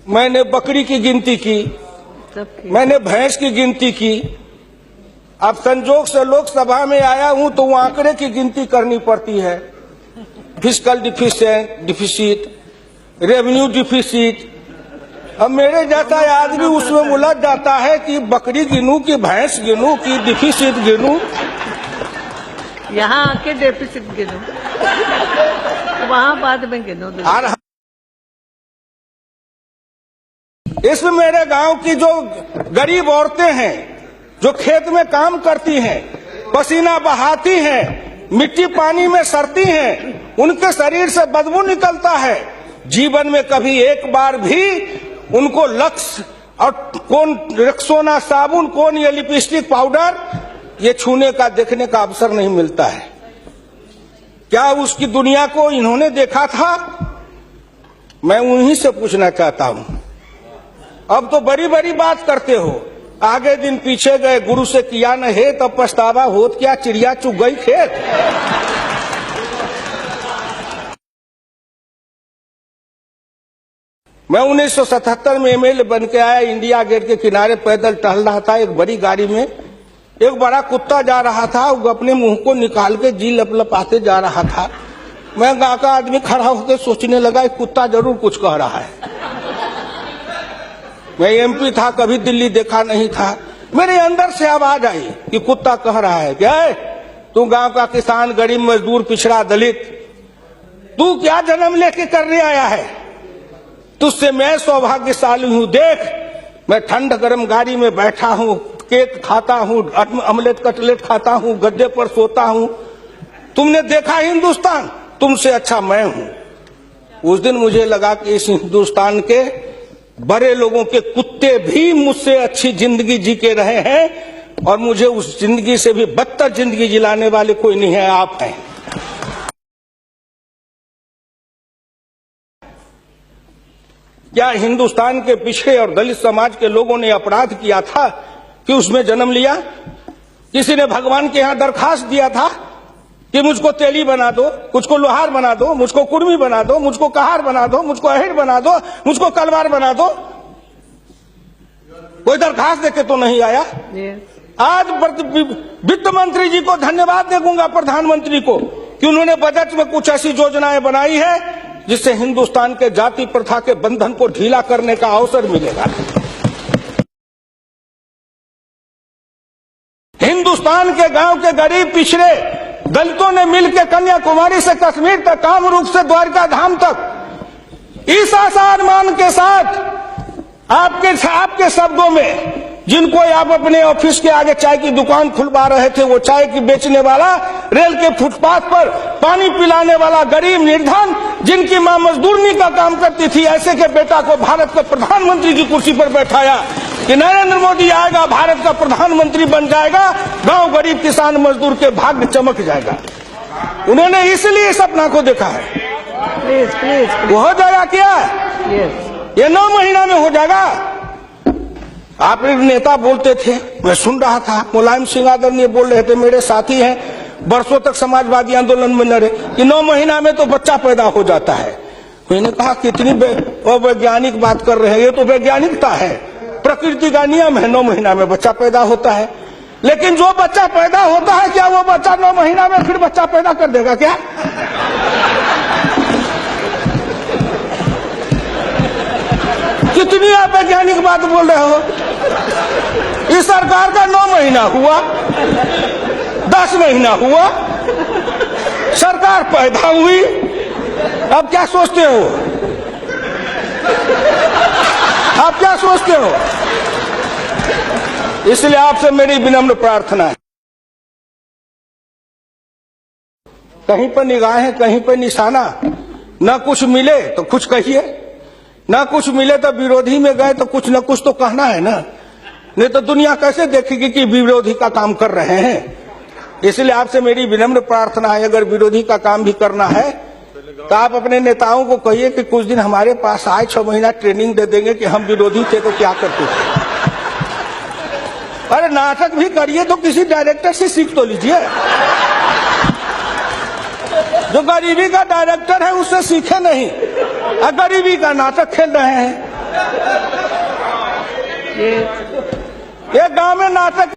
मैंने बकरी की गिनती की, मैंने भैंस की गिनती की। अब संजोग से लोकसभा में आया हूं तो वो आंकड़े की गिनती करनी पड़ती है। Fiscal deficit, revenue deficit. अब मेरे जैसा आदमी उसमें उलझ जाता है कि बकरी गिनूं कि भैंस गिनूं कि डिफिसिट गिनूं। यहाँ आके डेफिसिट गिनो, वहाँ बाद में गिनो। इसमें मेरे गांव की जो गरीब औरतें हैं, जो खेत में काम करती हैं, पसीना बहाती हैं, मिट्टी पानी में सड़ती हैं, उनके शरीर से बदबू निकलता है। जीवन में कभी एक बार भी उनको लक्स और कौन रेक्सोना साबुन, कौन ये लिपस्टिक पाउडर, ये छूने का देखने का अवसर नहीं मिलता है। क्या उसकी दुनिया को इन्होंने देखा था? मैं उन्हीं से पूछना चाहता हूं। अब तो बड़ी बड़ी बात करते हो, आगे दिन पीछे गए, गुरु से किया न है तब पछतावा होत क्या, चिड़िया चुग गई खेत। मैं 1977 में एमएलए बन के आया, इंडिया गेट के किनारे पैदल टहल रहा था। एक बड़ी गाड़ी में एक बड़ा कुत्ता जा रहा था, वो अपने मुंह को निकाल के जी लपलपाते जा रहा था। मैं गांव का आदमी खड़ा होकर सोचने लगा, कुत्ता जरूर कुछ कह रहा है। मैं एमपी था, कभी दिल्ली देखा नहीं था। मेरे अंदर से आवाज आई कि कुत्ता कह रहा है, क्या है तू गांव का किसान, गरीब, मजदूर, पिछड़ा, दलित, तू क्या जन्म लेके करने आया है? तुझसे मैं सौभाग्यशाली हूं। देख, मैं ठंड गर्म गाड़ी में बैठा हूं, केक खाता हूं, ऑमलेट कटलेट खाता हूं, गद्दे पर सोता हूं। तुमने देखा हिंदुस्तान, तुमसे अच्छा मैं हूं। उस दिन मुझे लगा कि इस हिंदुस्तान के बड़े लोगों के कुत्ते भी मुझसे अच्छी जिंदगी जी के रहे हैं, और मुझे उस जिंदगी से भी बदतर जिंदगी जिलाने वाले कोई नहीं है, आप हैं। क्या हिंदुस्तान के पिछड़े और दलित समाज के लोगों ने अपराध किया था कि उसमें जन्म लिया? किसी ने भगवान के यहां दरखास्त दिया था कि मुझको तेली बना दो, मुझको लोहार बना दो, मुझको कुर्मी बना दो, मुझको कहार बना दो, मुझको अहिर बना दो, मुझको कलवार बना दो? कोई दरखास्त देके तो नहीं आया। आज वित्त मंत्री जी को धन्यवाद देगा, प्रधानमंत्री को, कि उन्होंने बजट में कुछ ऐसी योजनाएं बनाई है जिससे हिंदुस्तान के जाति प्रथा के बंधन को ढीला करने का अवसर मिलेगा। हिंदुस्तान के गांव के गरीब पिछड़े दलितों ने मिलकर कन्याकुमारी से कश्मीर तक, कामरूप से द्वारका धाम तक, इस आसान के साथ आपके शब्दों में, जिनको आप अपने ऑफिस के आगे चाय की दुकान खुलवा रहे थे, वो चाय की बेचने वाला, रेल के फुटपाथ पर पानी पिलाने वाला गरीब निर्धन, जिनकी मां मजदूरनी का काम करती थी, ऐसे के बेटा को भारत के प्रधानमंत्री की कुर्सी पर बैठाया कि नरेंद्र मोदी आएगा, भारत का प्रधानमंत्री बन जाएगा, गांव गरीब किसान मजदूर के भाग्य चमक जाएगा। उन्होंने इसलिए सपना को देखा है। प्लीज वो हो जाएगा क्या? ये 9 महीना में हो जाएगा। आप एक नेता बोलते थे, मैं सुन रहा था, मुलायम सिंह आदरणीय बोल रहे थे, मेरे साथी हैं, बरसों तक समाजवादी आंदोलन में लड़े, कि 9 महीना में तो बच्चा पैदा हो जाता है। मैंने कहा कितनी वैज्ञानिक बात कर रहे हैं, ये तो वैज्ञानिकता है, प्रकृति का नियम है, 9 महीना में बच्चा पैदा होता है। लेकिन जो बच्चा पैदा होता है, क्या वो बच्चा 9 महीना में फिर बच्चा पैदा कर देगा क्या? कितनी आप वैज्ञानिक बात बोल रहे हो? इस सरकार का 9 महीना हुआ, 10 महीना हुआ, सरकार पैदा हुई, अब क्या सोचते हो? आप क्या सोचते हो? इसलिए आपसे मेरी विनम्र प्रार्थना है, कहीं पर निगाहें, कहीं पर निशाना, न कुछ मिले तो कुछ कहिए, ना कुछ मिले तो विरोधी में गए तो कुछ न कुछ तो कहना है ना, नहीं तो दुनिया कैसे देखेगी कि विरोधी का काम कर रहे हैं। इसलिए आपसे मेरी विनम्र प्रार्थना है, अगर विरोधी का काम भी करना है तो आप अपने नेताओं को कहिए कि कुछ दिन हमारे पास आए, 6 महीना ट्रेनिंग दे देंगे कि हम विरोधी थे तो क्या करते थे। अरे नाटक भी करिए तो किसी डायरेक्टर से सीख तो लीजिए, जो गरीबी का डायरेक्टर है उससे सीखे नहीं। गरीबी का नाटक खेल रहे हैं। ये एक गांव में नाटक